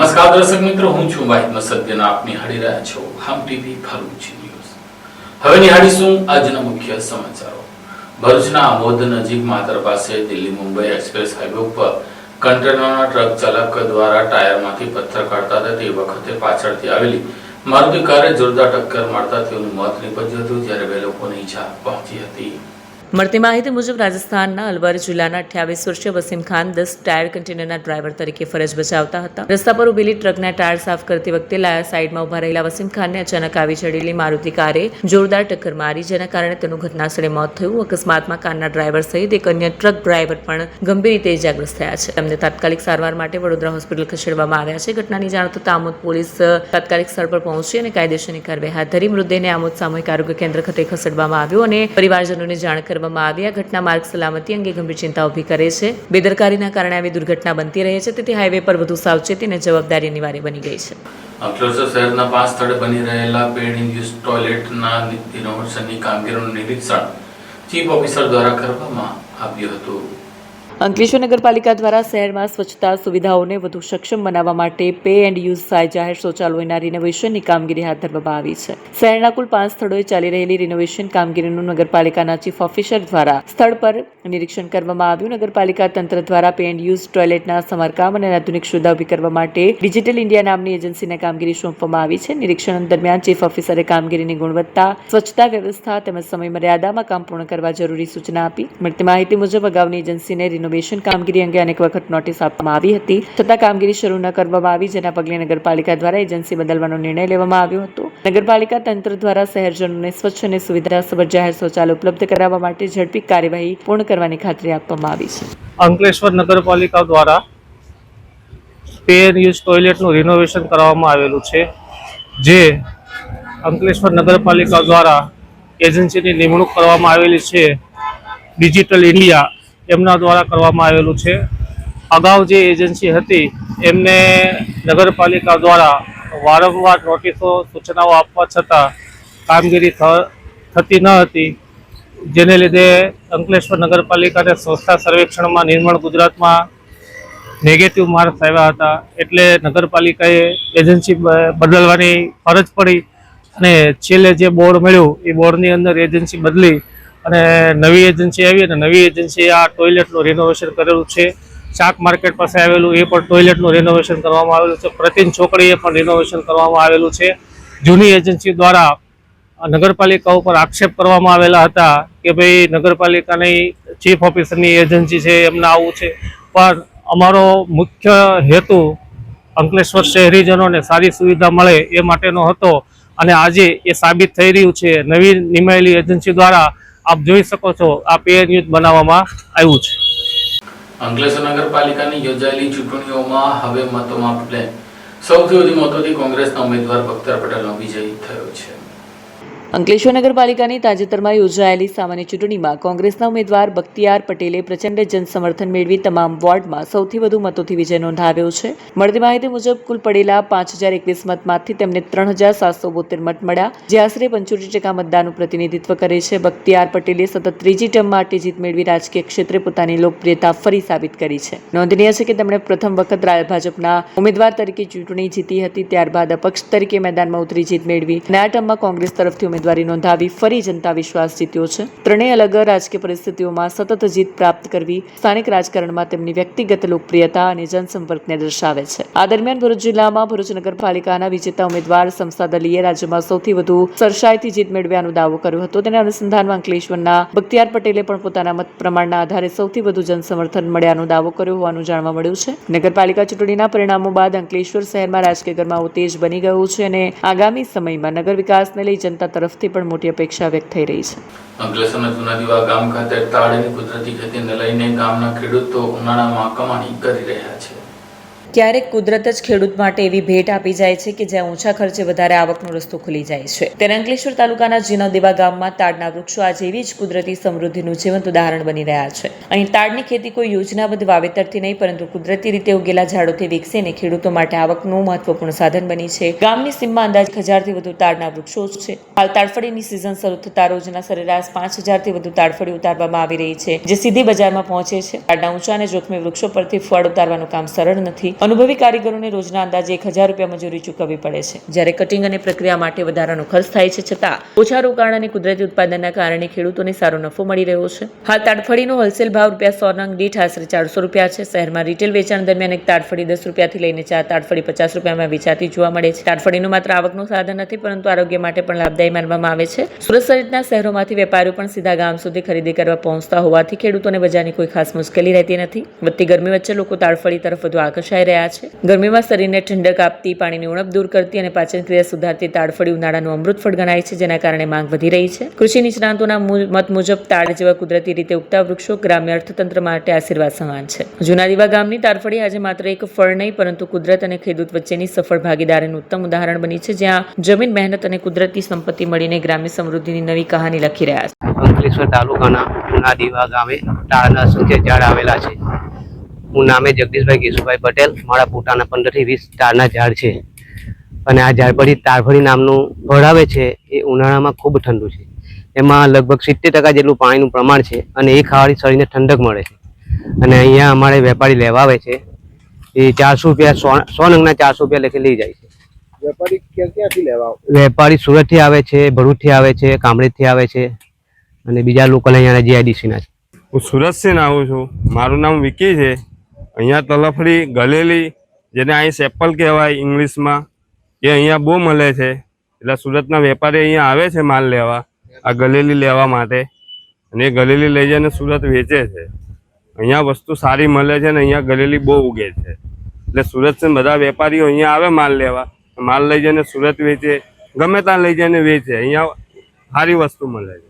નમસ્કાર દર્શક મિત્રો, હું છું વાહિદ સત્યના આપ નિહાળી રહ્યા છો હમ ટીવી ભરૂચ ન્યૂઝ. હવે નિહાળીશું આજના મુખ્ય સમાચારો. ભરૂચના આમોદ નજીક માતર પાસે દિલ્હી મુંબઈ એક્સપ્રેસ હાઈવે ઉપર કન્ટેનરના ટ્રક ચાલક દ્વારા ટાયરમાંથી પથ્થર કાઢતા હતા તે વખતે પાછળથી આવેલી મારુતિ કારે જોરદાર ટક્કર મારતા તેનું મોત નીપજ્યું હતું, જ્યારે 2 લોકોને ઈજા પહોંચી હતી. મળતી માહિતી મુજબ રાજસ્થાનના અલવર જિલ્લાના 28 વર્ષીય વસીમ ખાન 10 ટાયર કન્ટેનરના ડ્રાઈવર તરીકે ફરજ બજાવતા હતા. રસ્તા પર ઉભેલી ટ્રકના ટાયર સાફ કરતી વખતે સાઈડમાં ઉભા રહેલા વસીમ ખાનને અચાનક આવી ચડેલી મારુતિ કારે જોરદાર ટક્કર મારી, જેના કારણે તેનું ઘટનાસ્થળે મોત થયું. અકસ્માતમાં કારના ડ્રાઈવર સહિત એક અન્ય ટ્રક ડ્રાઈવર પણ ગંભીર રીતે ઇજાગ્રસ્ત થયા છે. તેમને તાત્કાલિક સારવાર માટે વડોદરા હોસ્પિટલ ખસેડવામાં આવ્યા છે. ઘટનાની જાણ થતાં આમોદ પોલીસ તાત્કાલિક સ્થળ પર પહોંચી અને કાયદેસરની કાર્યવાહી હાથ ધરી મૃતદેહને આમોદ સામૂહિક આરોગ્ય કેન્દ્ર ખાતે ખસેડવામાં આવ્યો અને પરિવારજનોને જાણ કરવામાં આવી. આ ઘટના માર્ગ સલામતી અંગે ગંભીર ચિંતા ઊભી કરે છે. બેદરકારીના કારણે આવી દુર્ઘટના બનતી રહે છે, તેથી હાઈવે પર વધુ સાવચેતી અને જવાબદારી અનિવાર્ય બની ગઈ છે. અંકલેશ્વર શહેરના 5 સ્થળે બની રહેલા પેડ યુઝ ટોયલેટના રિનોવેશનની કામગીરીનું નિરીક્ષણ ચીફ ઓફિસર દ્વારા કરવામાં આવ્યું હતું. અંકલેશ્વર નગરપાલિકા દ્વારા શહેરમાં સ્વચ્છતા સુવિધાઓને વધુ સક્ષમ બનાવવા માટે પે એન્ડ યુઝ જાહેર શૌચાલયોના રિનોવેશનની કામગીરી હાથ ધરવામાં આવી છે. શહેરના કુલ 5 સ્થળોએ ચાલી રહેલી રિનોવેશન કામગીરીનું નગરપાલિકાના ચીફ ઓફિસર દ્વારા સ્થળ પર નિરીક્ષણ કરવામાં આવ્યું. નગરપાલિકા તંત્ર દ્વારા પે એન્ડ યુઝ ટોયલેટના સમારકામ અને આધુનિક સુવિધા ઊભી કરવા માટે ડિજિટલ ઇન્ડિયા નામની એજન્સીને કામગીરી સોંપવામાં આવી છે. નિરીક્ષણ દરમિયાન ચીફ ઓફિસરે કામગીરીની ગુણવત્તા, સ્વચ્છતા વ્યવસ્થા તેમજ સમય મર્યાદામાં કામ પૂર્ણ કરવા જરૂરી સૂચના આપી. મળતી માહિતી મુજબ અગાઉની એજન્સીને રિનોવેશન કામગીરી અંગે અનેક વખત નોટિસ આપવામાં આવી હતી, છતાં કામગીરી શરૂ ન કરવામાં આવી, જેના પગલે નગરપાલિકા દ્વારા એજન્સી બદલવાનો નિર્ણય લેવામાં આવ્યો હતો. નગરપાલિકા તંત્ર દ્વારા શહેરજનોને સ્વચ્છ અને સુવિધાસભર જાહેર શૌચાલય ઉપલબ્ધ કરાવવા માટે ઝડપી કાર્યવાહી પૂર્ણ કરવાની ખાતરી આપવામાં આવી છે. અંકલેશ્વર નગરપાલિકા દ્વારા પે એન્ડ યુઝ ટોયલેટનું રિનોવેશન કરવામાં આવેલું છે, જે અંકલેશ્વર નગરપાલિકા દ્વારા એજન્સીની નિમણૂક કરવામાં આવેલી છે. ડિજિટલ ઇન્ડિયા એમના દ્વારા કરવામાં આવેલું છે. અગાઉ જે એજન્સી હતી એમને નગરપાલિકા દ્વારા વારંવાર નોટિસો, સૂચનાઓ આપવા છતાં કામગીરી થતી ન હતી, જેને લીધે અંકલેશ્વર નગરપાલિકાને સંસ્થા સર્વેક્ષણમાં નિર્મળ ગુજરાતમાં નેગેટિવ માર્ક્સ આવ્યા હતા. એટલે નગરપાલિકાએ એજન્સી બદલવાની ફરજ પડી અને છેલ્લે જે બોર્ડ મળ્યું એ બોર્ડની અંદર એજન્સી બદલી અને નવી એજન્સી આવી અને નવી એજન્સીએ આ ટોયલેટનું રિનોવેશન કરેલું છે. શાક માર્કેટ પાસે આવેલું એ પણ ટોયલેટનું રિનોવેશન કરવામાં આવેલું છે. પ્રતિન ચોકડીએ પણ રિનોવેશન કરવામાં આવેલું છે. જૂની એજન્સી દ્વારા નગરપાલિકા ઉપર આક્ષેપ કરવામાં આવેલા હતા કે ભાઈ નગરપાલિકાની ચીફ ઓફિસરની એજન્સી છે, એમને આવું છે, પણ અમારો મુખ્ય હેતુ અંકલેશ્વર શહેરીજનોને સારી સુવિધા મળે એ માટેનો હતો અને આજે એ સાબિત થઈ રહ્યું છે. નવી નિમાયેલી એજન્સી દ્વારા આપ જોઈ શકો છો આ પે એન્ડ યુઝ બનાવવામાં આવ્યું છે. અંકલેશ્વર નગરપાલિકાની યોજાયેલી ચૂંટણીઓમાં હવે મતોમાં સૌથી વધુ મતોથી કોંગ્રેસના ઉમેદવાર બખ્તર પટેલનો વિજય થયો છે. અંકલેશ્વર નગરપાલિકાની તાજેતરમાં યોજાયેલી સામાન્ય ચૂંટણીમાં કોંગ્રેસના ઉમેદવાર બખ્તિયાર પટેલે પ્રચંડ જનસમર્થન મેળવી તમામ વોર્ડમાં સૌથી વધુ મતોથી વિજય નોંધાવ્યો છે. મળતી માહિતી મુજબ કુલ પડેલા 5021 મતમાંથી તેમને 3772 મત મળ્યા, જે આશરે 75% મતદાનનું પ્રતિનિધિત્વ કરે છે. બખ્તિયાર પટેલે સતત ત્રીજી ટર્મ માટે જીત મેળવી રાજકીય ક્ષેત્રે પોતાની લોકપ્રિયતા ફરી સાબિત કરી છે. નોંધનીય છે કે તેમણે પ્રથમ વખત ભાજપના ઉમેદવાર તરીકે ચૂંટણી જીતી હતી, ત્યારબાદ અપક્ષ તરીકે મેદાનમાં ઉતરી જીત મેળવી અને આ ટર્મમાં કોંગ્રેસ તરફથી ઉમેદવારી નોંધાવી ફરી જનતા વિશ્વાસ જીત્યો છે. ત્રણેય અલગ રાજકીય પરિસ્થિતિઓમાં સતત જીત પ્રાપ્ત કરવી સ્થાનિક રાજકારણમાં તેમની વ્યક્તિગત લોકપ્રિયતા અને જનસંપર્કને દર્શાવે છે. આ દરમિયાન ભરૂચ જિલ્લામાં ભરૂચ નગરપાલિકાના વિજેતા ઉમેદવાર શમસાદ અલીએ રાજ્યમાં સૌથી વધુ સરસાઈથી જીત મેળવ્યાનો દાવો કર્યો હતો. તેના અનુસંધાનમાં અંકલેશ્વરના બખ્તિયાર પટેલે પણ પોતાના મત પ્રમાણના આધારે સૌથી વધુ જનસમર્થન મળ્યાનો દાવો કર્યો હોવાનું જાણવા મળ્યું છે. નગરપાલિકા ચૂંટણીના પરિણામો બાદ અંકલેશ્વર શહેરમાં રાજકીય ગરમાવો તેજ બની ગયું છે અને આગામી સમયમાં નગર વિકાસને લઈ જનતા તરફથી પણ મોટી અપેક્ષા વ્યક્ત થઈ રહી છે. અંકલેશ્વરના જૂના દીવા ગામ ખાતે તાળની કુદરતી ખેતીને લઈને ગામના ખેડૂતો ઉનાળામાં કમાણી કરી રહ્યા છે. ક્યારેક કુદરત જ ખેડૂત માટે એવી ભેટ આપી જાય છે કે જ્યાં ઓછા ખર્ચે વધારે આવકનો રસ્તો ખુલી જાય છે. ત્યારે અંકલેશ્વર તાલુકાના જીનોદેવા ગામમાં તાડના વૃક્ષો આજે એવી જ કુદરતી સમૃદ્ધિનું જીવંત ઉદાહરણ બની રહ્યા છે. અહીં તાડની ખેતી કોઈ યોજનાબદ્ધ વાવેતરથી નહીં, પરંતુ કુદરતી રીતે ઉગેલા ઝાડોથી વિકસીને ખેડૂતો માટે આવકનું મહત્વપૂર્ણ સાધન બની છે. ગામની સીમમાં અંદાજે 1000થી વધુ તાડના વૃક્ષો છે. હાલ તાડફળીની સિઝન શરૂ થતા રોજના સરેરાશ 5000થી વધુ તાડફળી ઉતારવામાં આવી રહી છે, જે સીધી બજારમાં પહોંચે છે. તાડના ઊંચા અને જોખમી વૃક્ષો પરથી ફળ ઉતારવાનું કામ સરળ નથી, અનુભવી કારીગરોને રોજના અંદાજે 1,000 રૂપિયા મજૂરી ચૂકવવી પડે છે. જ્યારે કટિંગ અને પ્રક્રિયા માટે વધારાનો ખર્ચ થાય છે, છતાં ઓછા રોકાણ અને કુદરતી ઉત્પાદનના કારણે ખેડૂતોને સારો નફો મળી રહ્યો છે. હાલ તાડફળીનો હોલસેલ ભાવ ₹100 નંગ દીઠ આશરે 400 રૂપિયા છે. શહેરમાં રિટેલ વેચાણ દરમિયાન એક તાડફળી 10 રૂપિયાથી લઈને 4 તાડફળી 50 રૂપિયામાં વેચાતી જોવા મળે છે. તાડફળીનું માત્ર આવકનું સાધન નથી, પરંતુ આરોગ્ય માટે પણ લાભદાયી માનવામાં આવે છે. સુરત સહિતના શહેરોમાંથી વેપારીઓ પણ સીધા ગામ સુધી ખરીદી કરવા પહોંચતા હોવાથી ખેડૂતોને બજારની કોઈ ખાસ મુશ્કેલી રહેતી નથી. વધતી ગરમી વચ્ચે લોકો તાડફળી તરફ વધુ આકર્ષાઈ રહ્યા છે. ગરમીમાં શરીરને ઠંડક આપતી, પાણીની ઉણપ દૂર કરતી અને પાચન ક્રિયા સુધારતી તાડફળી ઉનાળાનું અમૃત ફળ ગણાય છે, જેના કારણે માંગ વધી રહી છે. કૃષિ નિષ્ણાંતોના મત મુજબ તાડ જેવા કુદરતી રીતે ઉગતા વૃક્ષો ગ્રામ્ય અર્થતંત્ર માટે આશીર્વાદ સમાન છે. જૂના દીવા ગામની તાડફળી આજે માત્ર એક ફળ નહીં, પરંતુ કુદરત અને ખેડૂત વચ્ચેની સફળ ભાગીદારીનું ઉત્તમ ઉદાહરણ બની છે, જ્યાં જમીન, મહેનત અને કુદરતી સંપત્તિ મળીને ગ્રામ્ય સમૃદ્ધિની નવી કહાની લખી રહ્યા છે. અંકલેશ્વર તાલુકાના જૂના દીવા ગામે તાડના અસંખ્ય ઝાડ આવેલા છે. હું નામે જગદીશભાઈ કેશુભાઈ પટેલ. મારા પોતાના 15 થી 20 તાડના ઝાડ છે અને આ ઝાડ પરથી તાડફળી નામનું ફળ આવે છે. એ ઉનાળામાં ખૂબ ઠંડુ છે. એમાં લગભગ 70% જેટલું પાણીનું પ્રમાણ છે અને એ ખાવાથી શરીરને ઠંડક મળે છે. અને અહીંયા અમારે વેપારી લેવા આવે છે. એ 400 રૂપિયા 100 નંગના 400 રૂપિયા લેખે લઈ જાય છે. વેપારી ક્યાંથી લેવા વેપારી સુરતથી આવે છે, ભરૂચથી આવે છે, કામરેજથી આવે છે અને બીજા લોકલ અહીંયા જીઆઈડીસીના છે. હું સુરતથી આવું છું. મારું નામ વિકી છે. અહીંયા તલફડી ગલેલી, જેને અહીં સેપલ કહેવાય ઇંગ્લિશમાં, એ અહીંયા બહુ મળે છે. એટલે સુરતના વેપારી અહીંયા આવે છે માલ લેવા, આ ગલેલી લેવા માટે, અને એ ગલેલી લઈ જઈને સુરત વેચે છે. અહીંયા વસ્તુ સારી મળે છે અને અહીંયા ગલેલી બહુ ઉગે છે. એટલે સુરતથી બધા વેપારીઓ અહીંયા આવે માલ લેવા, માલ લઈ જઈને સુરત વેચે, ગમે ત્યાં લઈ જઈને વેચે. અહીંયા સારી વસ્તુ મળે છે.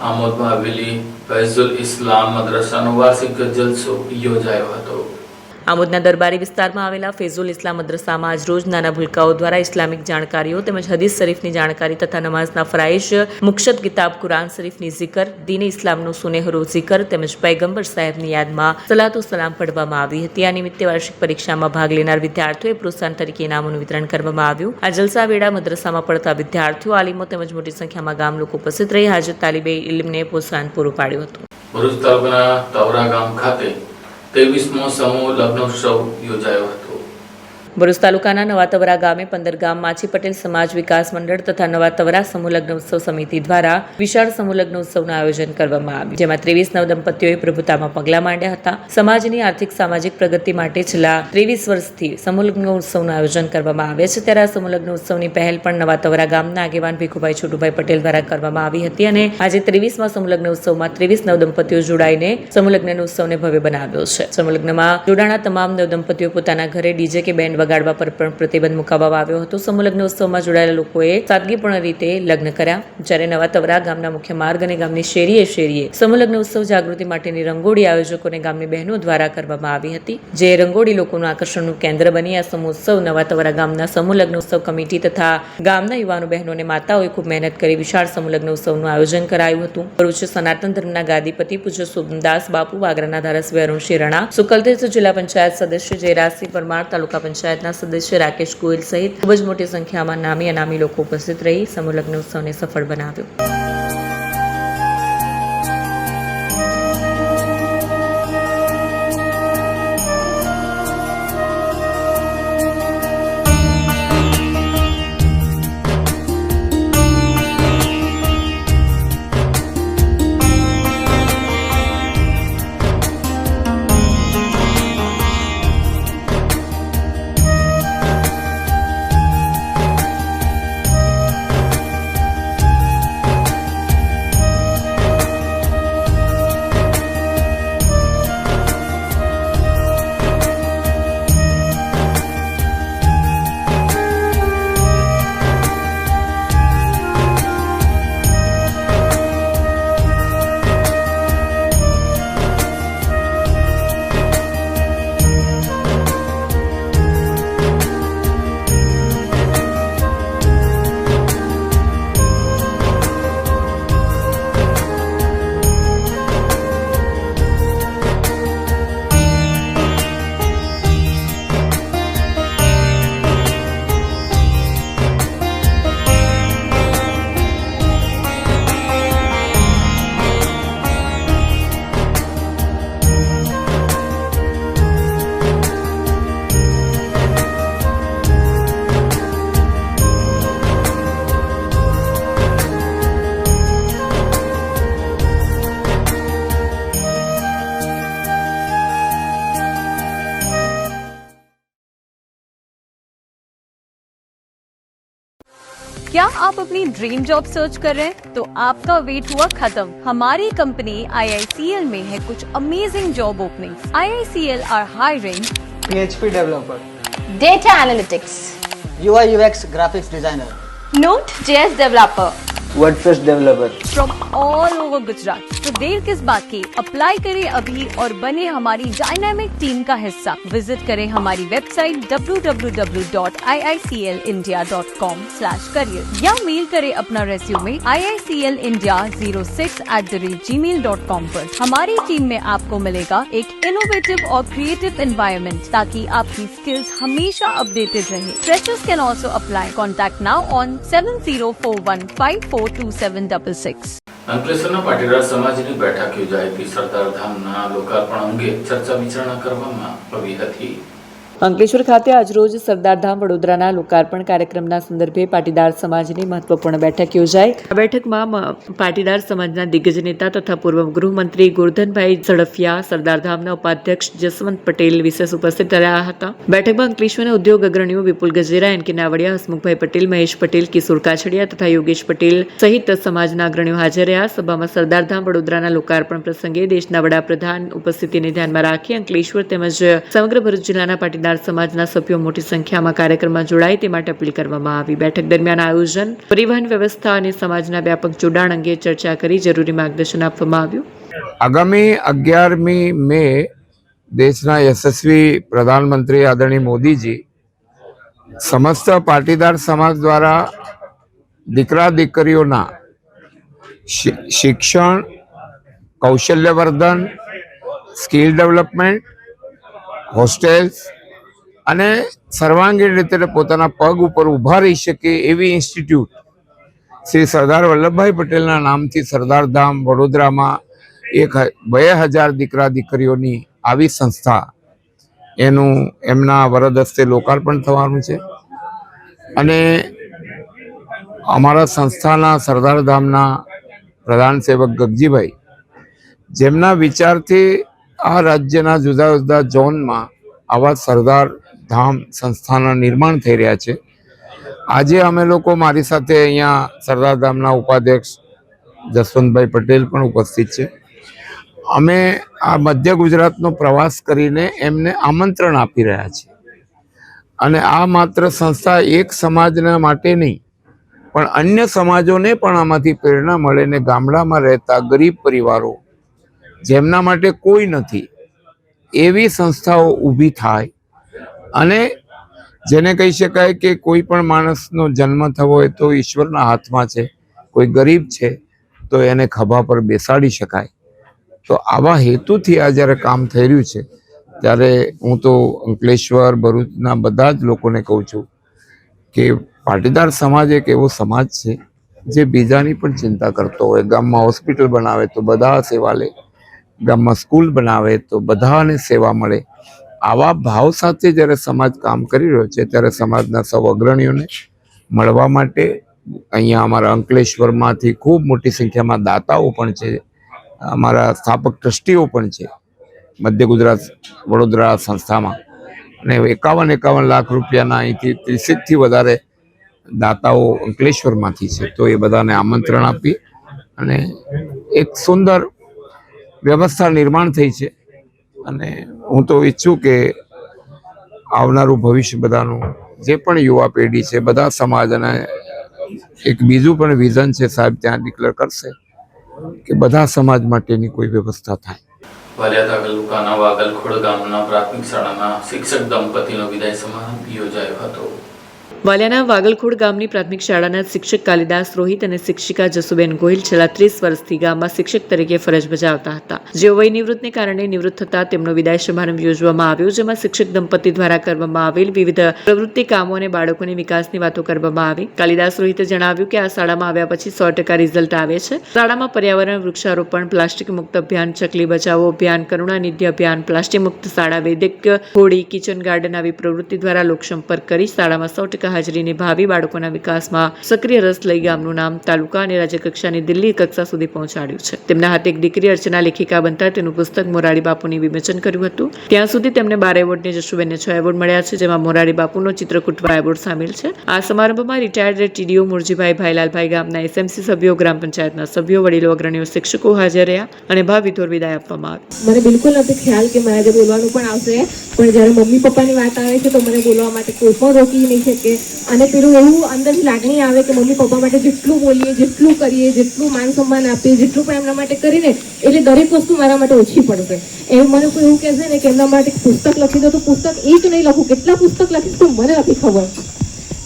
આમોદમાં આવેલી ફૈઝુલ ઇસ્લામ મદ્રસાનો વાર્ષિક જલસો યોજાયો હતો. આમોદના દરબારી વિસ્તારમાં આવેલા ફૈઝુલ ઇસ્લામ મદ્રસામાં આજરોજ નાના ભૂલકાઓ દ્વારા ઇસ્લામિક જાણકારીઓ તેમજ હદીસ શરીફની જાણકારી તથા નમાઝના ફરાઈશ, મુક્ષત કિતાબ કુરાન શરીફની zikr, દીન ઇસ્લામનું સુનેહરો zikr તેમજ પૈગંબર સાહેબની યાદમાં સલાતો સલામ પઢવામાં આવી હતી. આ નિમિત્તે વાર્ષિક પરીક્ષામાં ભાગ લેનાર વિદ્યાર્થીઓએ પ્રોત્સાહન તરીકે ઇનામોનું વિતરણ કરવામાં આવ્યું. આ જલસા વેળા મદ્રસામાં પડતા વિદ્યાર્થીઓ, આલિમો તેમજ મોટી સંખ્યામાં ગામ લોકો ઉપસ્થિત રહી હાજર તાલિબે ઇલ્મને પ્રોત્સાહન પૂરું પાડ્યું હતું. ભરૂચ તાલુકાના તવરા ગામ ખાતે 23મો સમૂહ લગ્નોત્સવ યોજાયો હતો. ભરૂચ તાલુકાના નવા તવરા ગામે 15 ગામ માછી પટેલ સમાજ વિકાસ મંડળ તથા નવા તવરા સમૂહ લગ્ન ઉત્સવ સમિતિ દ્વારા વિશાળ સમૂહ લગ્ન ઉત્સવનું આયોજન કરવામાં આવ્યું, જેમાં 23 નવદંપતીઓએ પ્રભુતામાં પગલાં માંડ્યા હતા. સમાજની આર્થિક સામાજિક પ્રગતિ માટે છેલ્લા 23 વર્ષથી સમૂહ લગ્ન ઉત્સવનું આયોજન કરવામાં આવે છે. ત્યારે આ સમૂહ લગ્ન ઉત્સવની પહેલ પણ નવા તવરા ગામના આગેવાન ભીખુભાઈ છોટુભાઈ પટેલ દ્વારા કરવામાં આવી હતી અને આજે 23મા સમૂહ લગ્ન ઉત્સવમાં 23 નવદંપતીઓ જોડાઈને સમૂહ લગ્ન ઉત્સવને ભવ્ય બનાવ્યો છે. સમૂહ લગ્નમાં જોડાણા તમામ નવદંપતીઓ પોતાના ઘરે ડીજે કે બેન્ડ વગાડવા પર પણ પ્રતિબંધ મુકાવવામાં આવ્યો હતો. સમૂહ લગ્ન ઉત્સવમાં જોડાયેલા લોકોએ સાદગીપૂર્ણ રીતે લગ્ન કર્યા. જ્યારે નવા તવરા ગામના મુખ્ય માર્ગ અને ગામની શેરીએ સમૂહ લગ્ન ઉત્સવ જાગૃતિ માટેની રંગોળી આયોજકોને ગામની બહેનો દ્વારા કરવામાં આવી હતી, જે રંગોળી લોકોનું આકર્ષણનું કેન્દ્ર બની. આ સમૂહ ઉત્સવ નવા તવરા ગામના સમૂહ લગ્ન ઉત્સવ કમિટી તથા ગામના યુવાનો બહેનો અને માતાઓએ ખૂબ મહેનત કરી વિશાળ સમૂહ લગ્ન ઉત્સવનું આયોજન કરાયું હતું. ભરૂચ સનાતન ધર્મના ગાદીપતિ પૂજ્ય સોમદાસ બાપુ, વાગરાના ધારાસભ્ય અરુણસિંહ રણા, સુકલતીર્થ જિલ્લા પંચાયત સદસ્ય જયરાજસિંહ પરમાર, તાલુકા પંચાયતના સદસ્ય રાકેશ ગોયલ સહિત ખૂબ જ મોટી સંખ્યામાં નામી અનામી લોકો ઉપસ્થિત રહી સમૂહ લગ્ન ઉત્સવને સફળ બનાવ્યો. क्या आप अपनी ड्रीम जॉब सर्च कर रहे हैं? तो आपका वेट हुआ खत्म। हमारी कंपनी IICL में है कुछ amazing job openings. IICL are hiring PHP developer, data analytics, UI UX graphics designer, Node.js developer WordPress developer. From all over Gujarat. तो देर किस बात की, अप्लाई करें अभी और बने हमारी डायनामिक टीम का हिस्सा। विजिट करें हमारी वेबसाइट www.iiclindia.com/career या मेल करें अपना रेज्यूमे iiclindia06@gmail.com पर। हमारी टीम में आपको मिलेगा एक इनोवेटिव और क्रिएटिव एनवायरनमेंट ताकि आपकी स्किल्स हमेशा अपडेटेड रहे। Freshers can also apply. Contact now on 7041542766। અંકલેશ્વરના પાટીદાર સમાજની બેઠક યોજાઈ હતી. સરદાર ધામના લોકાર્પણ અંગે ચર્ચા વિચારણા કરવામાં આવી હતી. અંકલેશ્વર ખાતે આજરોજ સરદારધામ વડોદરાના લોકાર્પણ કાર્યક્રમના સંદર્ભે પાટીદાર સમાજની મહત્વપૂર્ણ બેઠક યોજાઈ. આ બેઠકમાં પાટીદાર સમાજના દિગ્ગજ નેતા તથા પૂર્વ ગૃહમંત્રી ગોરધનભાઈ ઝડફિયા, સરદારધામના ઉપાધ્યક્ષ જસવંત પટેલ વિશેષ ઉપસ્થિત રહ્યા હતા. બેઠકમાં અંકલેશ્વરના ઉદ્યોગ અગ્રણીઓ વિપુલ ગજેરા, NK નાવડિયા, હસમુખભાઈ પટેલ, મહેશ પટેલ, કિશોર કાછડિયા તથા યોગેશ પટેલ સહિત સમાજના અગ્રણીઓ હાજર રહ્યા. સભામાં સરદારધામ વડોદરાના લોકાર્પણ પ્રસંગે દેશના વડાપ્રધાન ઉપસ્થિતિને ધ્યાનમાં રાખી અંકલેશ્વર તેમજ સમગ્ર ભરૂચ જિલ્લાના પાટીદાર સમાજના સભ્યો મોટી સંખ્યામાં કાર્યક્રમમાં જોડાય તે માટે અપીલ કરવામાં આવી. બેઠક દરમિયાન આયોજન, પરિવહન વ્યવસ્થા અને સમાજના વ્યાપક જોડાણ અંગે ચર્ચા કરી જરૂરી માર્ગદર્શન આપવામાં આવ્યું. આગામી 11મી મે દેશના યશસ્વી પ્રધાનમંત્રી આદરણીય મોદીજી સમસ્ત પાટીદાર સમાજ દ્વારા દીકરા દીકરીઓના શિક્ષણ, કૌશલ્યવર્ધન, સ્કિલ ડેવલપમેન્ટ, હોસ્ટેલ્સ અને સર્વાંગીણ રીતે પોતાના પગ ઉપર ઊભા રહી શકે એવી ઇન્સ્ટિટ્યૂટ શ્રી સરદાર વલ્લભભાઈ પટેલના નામથી સરદારધામ વડોદરામાં 2000 દીકરા દીકરીઓની આવી સંસ્થા એનું એમના વરદ હસ્તે લોકાર્પણ થવાનું છે. અને અમારા સંસ્થાના સરદારધામના પ્રધાન સેવક ગગજીભાઈ, જેમના વિચારથી આ રાજ્યના જુદા જુદા ઝોનમાં આવા સરદાર ધામ સંસ્થાના નિર્માણ થઈ રહ્યા છે. આજે અમે લોકો, મારી સાથે અહીંયા સરદારધામના ઉપાધ્યક્ષ જસવંતભાઈ પટેલ પણ ઉપસ્થિત છે. અમે આ મધ્ય ગુજરાતનો પ્રવાસ કરીને એમને આમંત્રણ આપી રહ્યા છીએ. અને આ માત્ર સંસ્થા એક સમાજના માટે નહીં પણ અન્ય સમાજોને પણ આમાંથી પ્રેરણા મળે ને ગામડામાં રહેતા ગરીબ પરિવારો જેમના માટે કોઈ નથી એવી સંસ્થાઓ ઊભી થાય. અને જેને કહી શકાય કે કોઈ પણ માણસનો જન્મ થવો હોય તો ઈશ્વરના હાથમાં છે. કોઈ ગરીબ છે તો એને ખભા પર બેસાડી શકાય. તો આવા હેતુથી આ જ્યારે કામ થઈ રહ્યું છે ત્યારે હું તો અંકલેશ્વર, ભરૂચના બધા જ લોકોને કહું છું કે પાટીદાર સમાજ એક એવો સમાજ છે જે બીજાની પણ ચિંતા કરતો હોય. ગામમાં હોસ્પિટલ બનાવે તો બધા સેવા લે, ગામમાં સ્કૂલ બનાવે તો બધાને સેવા મળે. આવા ભાવ સાથે જ્યારે સમાજ કામ કરી રહ્યો છે ત્યારે સમાજના સૌ અગ્રણીઓને મળવા માટે અહીંયા અમારા અંકલેશ્વરમાંથી ખૂબ મોટી સંખ્યામાં દાતાઓ પણ છે, અમારા સ્થાપક ટ્રસ્ટીઓ પણ છે મધ્ય ગુજરાત વડોદરા સંસ્થામાં. અને 51 લાખ રૂપિયાના અહીંથી 30થી વધારે દાતાઓ અંકલેશ્વરમાંથી છે. તો એ બધાને આમંત્રણ આપી અને એક સુંદર વ્યવસ્થા નિર્માણ થઈ છે. અને હું તો ઈચ્છું કે આવનારું ભવિષ્ય બધાનું, જે પણ યુવા પેઢી છે, બધા સમાજ, અને એક બીજું પણ વિઝન છે સાહેબ ત્યાં ડિક્લેર કરશે કે બધા સમાજ માટેની કોઈ વ્યવસ્થા થાય. વાલિયા તાલુકાના વાગલખોડ ગામના પ્રાથમિક શાળાના શિક્ષક દંપતીનો વિદાય સમારંભ યોજાયો હતો. વાલિયાના વાગલખોડ ગામની પ્રાથમિક શાળાના શિક્ષક કાલિદાસ રોહિત અને શિક્ષિકા જસુબેન ગોહિલ છેલ્લા 30 વર્ષથી ગામમાં શિક્ષક તરીકે ફરજ બજાવતા હતા. જેઓ વય નિવૃત્તને કારણે નિવૃત્ત થતા તેમનો વિદાય સમારંભ યોજવામાં આવ્યો, જેમાં શિક્ષક દંપતી દ્વારા કરવામાં આવેલ વિવિધ પ્રવૃત્તિ કામો અને બાળકોની વિકાસની વાતો કરવામાં આવી. કાલિદાસ રોહિતે જણાવ્યું કે આ શાળામાં આવ્યા પછી 100% રિઝલ્ટ આવે છે. શાળામાં પર્યાવરણ, વૃક્ષારોપણ, પ્લાસ્ટિક મુક્ત અભિયાન, ચકલી બચાવો અભિયાન, કરુણાનિધિ અભિયાન, પ્લાસ્ટિક મુક્ત શાળા, વૈદિક હોળી, કિચન ગાર્ડન આવી પ્રવૃત્તિ દ્વારા લોકસંપર્ક કરી શાળામાં 100% 100% હાજરીને ભાવિ બાળકોના વિકાસમાં સક્રિય રસ લઈ ગામનું નામ તાલુકા અને રાજ્ય કક્ષાની દિલ્હી કક્ષા સુધી પહોંચાડ્યું છે. તેમના હાથે એક દીકરી અર્ચના લેખિકા બનતા તેનું પુસ્તક મોરારી બાપુની વિમોચન કર્યું હતું. ત્યાં સુધી તેમને 12 એવોર્ડને જશુબેનને 6 એવોર્ડ મળ્યા છે, જેમાં મોરારી બાપુનો ચિત્રકૂટવા એવોર્ડ સામેલ છે. આ સમારંભમાં રિટાયર્ડ ટીડીઓ મુરજીભાઈ ભાઈલાલભાઈ, ગામના એસએમસી સભ્યો, ગ્રામ પંચાયતના સભ્યો, વડીલો, અગ્રણીઓ, શિક્ષકો હાજર રહ્યા અને ભાવવિધોર વિદાય આપવામાં આવી. મને બિલકુલ નથી ખ્યાલ કે મારે બોલવાનું પણ આવશે, પણ જ્યારે મમ્મી પપ્પાની વાત આવે છે તો મને બોલવા માટે કોઈ પણ રોકી નહીં શકે. અને પેલું એવું અંદરથી લાગણી આવે કે મમ્મી પપ્પા માટે જેટલું બોલીએ, જેટલું કરીએ, જેટલું માન સન્માન આપીએ, જેટલું પણ એમના માટે કરીને એટલે દરેક વસ્તુ મારા માટે ઓછી પડશે. એ મને કોઈ એવું કહેશે ને કે એમના માટે પુસ્તક લખી દો, તો પુસ્તક એક નહીં લખું, કેટલા પુસ્તક લખીશ તો મને નથી ખબર.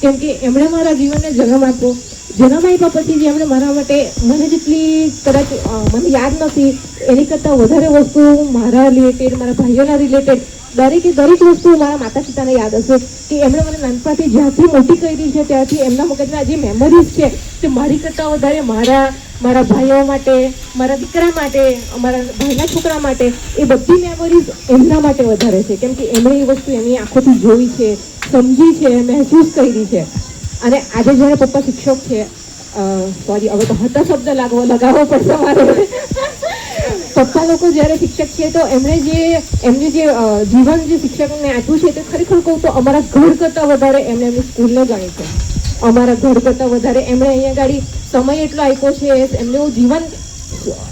કેમ કે એમણે મારા જીવનને જન્મ આપ્યો. જન્મ આપ્યા પછી જે એમણે મારા માટે મને જેટલી કદાચ મને યાદ નથી એની કરતાં વધારે વસ્તુ મારા રિલેટેડ, મારા ભાઈઓના રિલેટેડ દરેકે દરેક વસ્તુ મારા માતા પિતાને યાદ હશે કે એમણે મને નાનપણથી જ્યાંથી મોટી કરી છે ત્યાંથી એમના મગજના જે મેમરીઝ છે તે મારી કરતાં વધારે મારા ભાઈઓ માટે, મારા દીકરા માટે, મારા ભાઈના છોકરા માટે એ બધી મેમરીઝ એમના માટે વધારે છે. કેમ કે એમણે એ વસ્તુ એમની આંખોથી જોઈ છે, સમજી છે, મહેસૂસ કરી છે. અને આજે જ્યારે પપ્પા શિક્ષક છે, સોરી હવે તો હતા શબ્દ લગાવવો પડશે મારે. પપ્પા લોકો જ્યારે શિક્ષક છે તો એમણે જે જીવન જે શિક્ષકને આપ્યું છે તે ખરેખર કહું તો અમારા ઘર કરતાં વધારે એમણે એમની સ્કૂલને ગણી છે. અમારા ઘર કરતાં વધારે એમણે અહીંયા ગાડી સમય એટલો આપ્યો છે, એમને એવું જીવન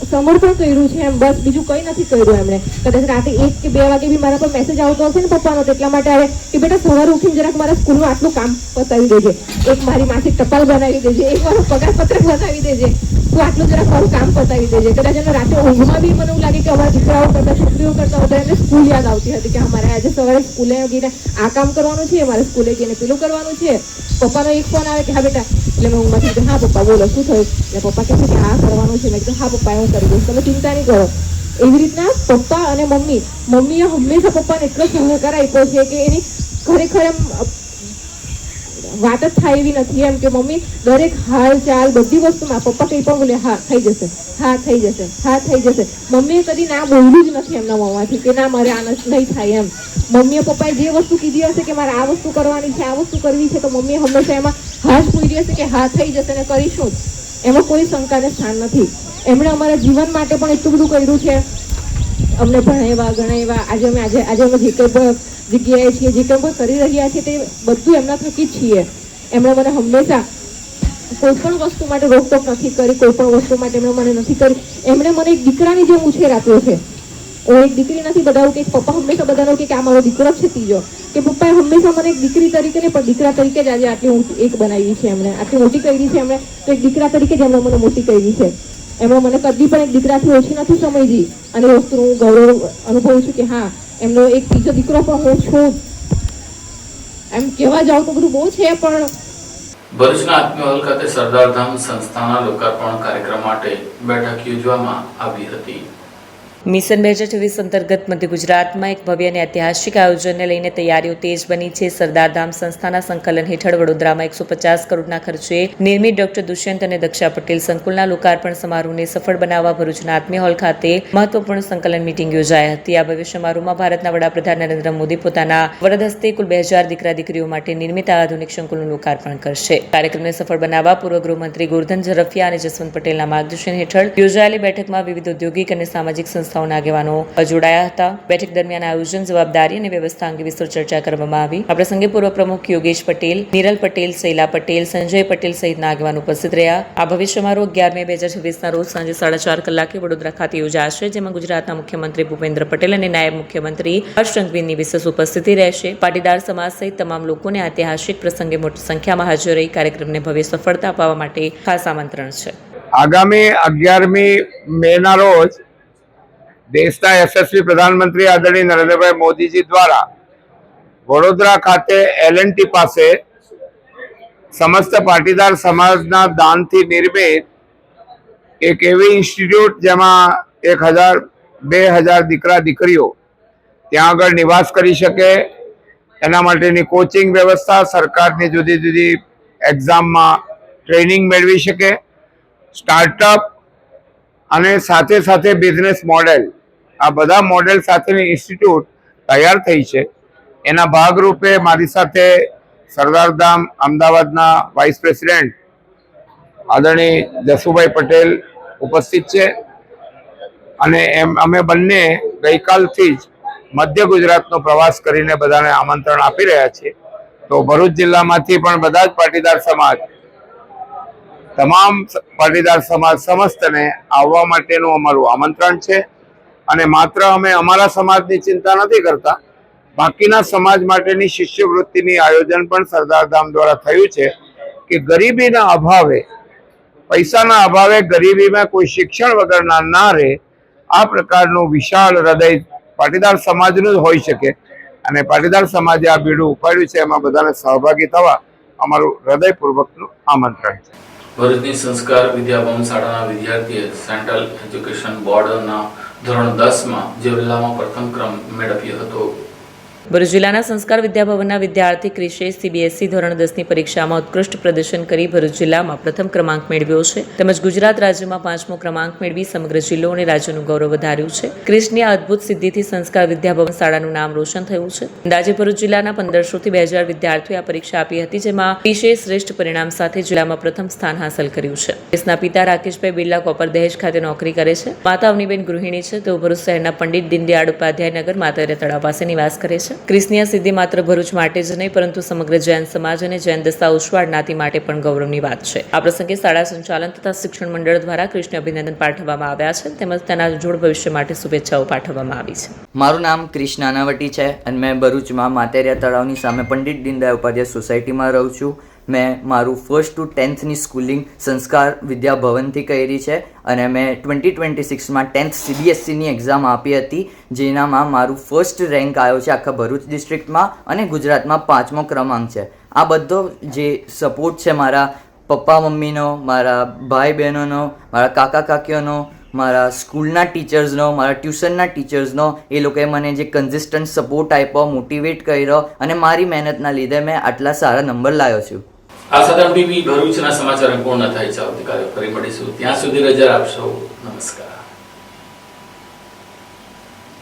સમર્પણ કર્યું છે. એમ બસ બીજું કંઈ નથી કર્યું એમણે. કદાચ રાતે 1 કે 2 વાગે બી મારા પર મેસેજ આવતો હશે ને પપ્પાનો, એટલા માટે આવે કે બેટા સવારે ઉઠીને જરાક મારા સ્કૂલનું આટલું કામ પતાવી દેજે, એક મારી માસિક ટપાલ બનાવી દેજે, એક મારો પગાર પત્રક બનાવી દેજે, તું આટલું જરાક મારું કામ પતાવી દેજે. કદાચ એને રાતે ઊંઘમાં બી મને એવું લાગે કે અમારા દીકરાઓ કરતાં છોકરીઓ કરતાં વધારે એને સ્કૂલ યાદ આવતી હતી કે અમારે આજે સવારે સ્કૂલે ગઈને આ કામ કરવાનું છે, મારે સ્કૂલે જઈને પેલું કરવાનું છે. પપ્પાનો એક ફોન આવે કે હા બેટા, એટલે મેં ઊંઘમાંથી કીધું હા પપ્પા બોલો શું થયું, એટલે પપ્પા કહે છે કે આ કરવાનું છે. મેં કીધું હા પપ્પા હું કરી દઈશ, તમે ચિંતા નહીં કરો. એવી રીતના પપ્પા અને મમ્મીએ હંમેશા પપ્પાને એટલો સહકાર આપ્યો છે કે એની ખરેખર એમ વાત જ થાય એવી નથી. એમ કે મમ્મી દરેક હાલ ચાલ બધી વસ્તુમાં પપ્પા કંઈ પણ બોલે હા થઈ જશે, હા થઈ જશે, હા થઈ જશે. મમ્મીએ કદી ના બોલ્યું જ નથી એમના મોંમાંથી કે ના મારે આ નહીં થાય. એમ મમ્મીએ પપ્પાએ જે વસ્તુ કીધી હશે કે મારે આ વસ્તુ કરવાની છે, આ વસ્તુ કરવી છે, તો મમ્મીએ હંમેશા એમાં હા જ પૂરી હશે કે હા થઈ જશે ને કરીશું. એમાં કોઈ શંકાને સ્થાન નથી. એમણે અમારા જીવન માટે પણ એટલું બધું કર્યું છે. અમને ભણાવ્યા, ગણાવ્યા. આજે અમે જે કંઈ જગ્યાએ છીએ, જે કંઈ કરી રહ્યા છીએ તે બધું એમના થકી જ છીએ. એમણે મને હંમેશા કોઈ પણ વસ્તુ માટે રોકટોક નથી કરી, કોઈ પણ વસ્તુ માટે એમણે મને નથી કરી. એમણે મને એક દીકરાની જેમ ઉછેર આપ્યો છે. હું એક દીકરી નથી બધાવું કે પપ્પા હંમેશા બધાનો કે આ મારો દીકરો છે ત્રીજો, કે પપ્પાએ હંમેશા મને એક દીકરી તરીકે ને પણ દીકરા તરીકે જ આજે આટલી એક બનાવી છે. એમણે આટલી મોટી કરી છે એમણે, તો એક દીકરા તરીકે જ એમણે મને મોટી કરી છે. એમણે મને કદી પણ એક દીકરાથી ઓછી નથી સમજી. અને એ વસ્તુ હું ગૌરવ અનુભવું છું કે હા એમનો એક ત્રીજો દીકરો પણ હું છું. એમ કહેવા જાઉં તો બધું બહુ છે. પણ ભરૂચના આત્મીય હોલ ખાતે સરદાર ધામ સંસ્થાના લોકાર્પણ કાર્યક્રમ માટે બેઠક યોજવામાં આવી હતી. મિશન 2024 અંતર્ગત મધ્ય ગુજરાતમાં એક ભવ્ય અને ઐતિહાસિક આયોજનને લઈને તૈયારીઓ તેજ બની છે. સરદાર ધામ સંસ્થાના સંકલન હેઠળ વડોદરામાં 150 કરોડના ખર્ચે નિર્મિત ડોક્ટર દુષ્યંત અને દક્ષા પટેલ સંકુલના લોકાર્પણ સમારોહને સફળ બનાવવા ભરૂચના આત્મીય હોલ ખાતે મહત્વપૂર્ણ સંકલન મીટિંગ યોજાઈ હતી. આ ભવ્ય સમારોહમાં ભારતના વડાપ્રધાન નરેન્દ્ર મોદી પોતાના વરદ હસ્તે કુલ 2000 દીકરા દીકરીઓ માટે નિર્મિત આધુનિક સંકુલનું લોકાર્પણ કરશે. કાર્યક્રમને સફળ બનાવવા પૂર્વ ગૃહમંત્રી ગોરધન ઝડફિયા અને જસવંત પટેલના માર્ગદર્શન હેઠળ યોજાયેલી બેઠકમાં વિવિધ ઔદ્યોગિક અને સામાજિક સંસ્થાઓના આગેવાનો જોડાયા હતા. બેઠક દરમિયાન આયોજન, જવાબદારી અને વ્યવસ્થા અંગે વિસ્તૃત ચર્ચા કરવામાં આવી. આ પ્રસંગે પૂર્વ પ્રમુખ યોગેશ પટેલ, નિરલ પટેલ, શૈલા પટેલ, સંજય પટેલ સહિતના આગેવાનો ઉપસ્થિત રહ્યા. આ ભવ્ય સમારોહ 11 મે 2026ના રોજ સાંજે 4:30 કલાકે વડોદરા ખાતે યોજાશે, જેમાં ગુજરાતના મુખ્યમંત્રી ભૂપેન્દ્ર પટેલ અને નાયબ મુખ્યમંત્રી હર્ષ સંઘવીની વિશેષ ઉપસ્થિતિ રહેશે. પાટીદાર સમાજ સહિત તમામ લોકોને ઐતિહાસિક પ્રસંગે મોટી સંખ્યામાં હાજર રહી કાર્યક્રમને ભવ્ય સફળતા અપાવવા માટે ખાસ આમંત્રણ છે. આગામી 11મી મેના રોજ દેશના યશસ્વી પ્રધાનમંત્રી આદરણીય નરેન્દ્રભાઈ મોદીજી દ્વારા વડોદરા ખાતે L&T પાસે સમસ્ત પાટીદાર સમાજના દાનથી નિર્મિત એક એવી ઇન્સ્ટિટ્યૂટ જેમાં 1000-2000 દીકરા દીકરીઓ ત્યાં આગળ નિવાસ કરી શકે, એના માટેની કોચિંગ વ્યવસ્થા, સરકારની જુદી જુદી એક્ઝામમાં ટ્રેનિંગ મેળવી શકે, સ્ટાર્ટઅપ અને સાથે સાથે બિઝનેસ મોડેલ, આ બધા મોડેલ સાથેની ઇન્સ્ટિટ્યૂટ તૈયાર થઈ છે. એના ભાગરૂપે મારી સાથે સરદારધામ અમદાવાદના વાઇસ પ્રેસિડેન્ટ આદરણીય જસુભાઈ પટેલ ઉપસ્થિત છે અને અમે બંને ગઈકાલથી જ મધ્ય ગુજરાતનો પ્રવાસ કરીને બધાને આમંત્રણ આપી રહ્યા છીએ. તો ભરૂચ જિલ્લામાંથી પણ બધા જ પાટીદાર સમાજ, તમામ પાટીદાર સમાજ સમસ્તને આવવા માટેનું અમારું આમંત્રણ છે. અને માત્ર અમે અમારા સમાજની ચિંતા નથી કરતા, બાકીના સમાજ માટેની શિષ્યવૃત્તિની આયોજન પણ સરદારધામ દ્વારા થયું છે કે ગરીબીના અભાવે, પૈસાના અભાવે ગરીબીમાં કોઈ શિક્ષણ વગરના ના રહે, આ પ્રકારનું વિશાળ હૃદય પાટીદાર સમાજનું જ હોઈ શકે અને પાટીદાર સમાજે આ બીડું ઉપાડ્યું છે. એમાં બધાને સહભાગી થવા અમારું હૃદયપૂર્વકનું આમંત્રણ છે. ભરૂચની સંસ્કાર વિદ્યાભવન શાળાના વિદ્યાર્થીએ સેન્ટ્રલ એજ્યુકેશન બોર્ડના ધોરણ 10માં જિલ્લામાં પ્રથમ ક્રમ મેળવ્યો હતો. ભરૂચ જિલ્લાના સંસ્કાર વિદ્યાભવનના વિદ્યાર્થી ક્રિશે સીબીએસઈ ધોરણ 10ની પરીક્ષામાં ઉત્કૃષ્ટ પ્રદર્શન કરી ભરૂચ જિલ્લામાં પ્રથમ ક્રમાંક મેળવ્યો છે. તેમજ ગુજરાત રાજ્યમાં 5મો ક્રમાંક મેળવી સમગ્ર જિલ્લો અને રાજ્યનું ગૌરવ વધાર્યું છે. ક્રિશની આ અદ્ભુત સિદ્ધિથી સંસ્કાર વિદ્યાભવન શાળાનું નામ રોશન થયું છે. અંદાજે ભરૂચ જિલ્લાના 1500 થી 2000 વિદ્યાર્થીઓએ આ પરીક્ષા આપી હતી, જેમાં ક્રિશે શ્રેષ્ઠ પરિણામ સાથે જિલ્લામાં પ્રથમ સ્થાન હાંસલ કર્યું છે. ક્રિશના પિતા રાકેશભાઈ બિરલા કોપર દહેજ ખાતે નોકરી કરે છે. માતા અવનીબેન ગૃહિણી છે. તેઓ ભરૂચ શહેરના પંડિત દીનદયાળ ઉપાધ્યાય નગર માતરિયા તળાવ પાસે નિવાસ કરે છે. ક્રિશની આ સિદ્ધિ માત્ર ભરૂચ માટે જ નહીં, પરંતુ સમગ્ર જૈન સમાજ અને જૈન દસ્તા ઉછવાડ જ્ઞાતિ માટે પણ ગૌરવની વાત છે. આ પ્રસંગે શાળા સંચાલન તથા શિક્ષણ મંડળ દ્વારા ક્રિશને અભિનંદન પાઠવવામાં આવ્યા છે, તેમજ તેના ઉજ્જવળ ભવિષ્ય માટે શુભેચ્છાઓ પાઠવવામાં આવી છે. મારું નામ ક્રિશ નાનાવટી છે અને મેં ભરૂચમાં માતેરિયા તળાવની સામે પંડિત દીનદયાળ ઉપાધ્યાય સોસાયટીમાં રહું છું. મેં મારું 1st to 10thની સ્કૂલિંગ સંસ્કાર વિદ્યાભવનથી કરી છે અને મેં 2026માં 10th CBSEની એક્ઝામ આપી હતી, જેનામાં મારું ફર્સ્ટ રેન્ક આવ્યો છે આખા ભરૂચ ડિસ્ટ્રિક્ટમાં અને ગુજરાતમાં 5મો ક્રમાંક છે. આ બધો જે સપોર્ટ છે મારા પપ્પા મમ્મીનો, મારા ભાઈ બહેનોનો, મારા કાકા કાકીઓનો, મારા સ્કૂલના ટીચર્સનો, મારા ટ્યુશનના ટીચર્સનો, એ લોકોએ મને જે કન્સિસ્ટન્ટ સપોર્ટ આપ્યો, મોટિવેટ કર્યો અને મારી મહેનતના લીધે મેં આટલા સારા નંબર લાવ્યો છું. આ સાથે MTV ભરૂચના સમાચાર પૂર્ણ થાય છે. આવતીકાલે ફરી મળીશું. ત્યાં સુધી રજા આપશો. નમસ્કાર.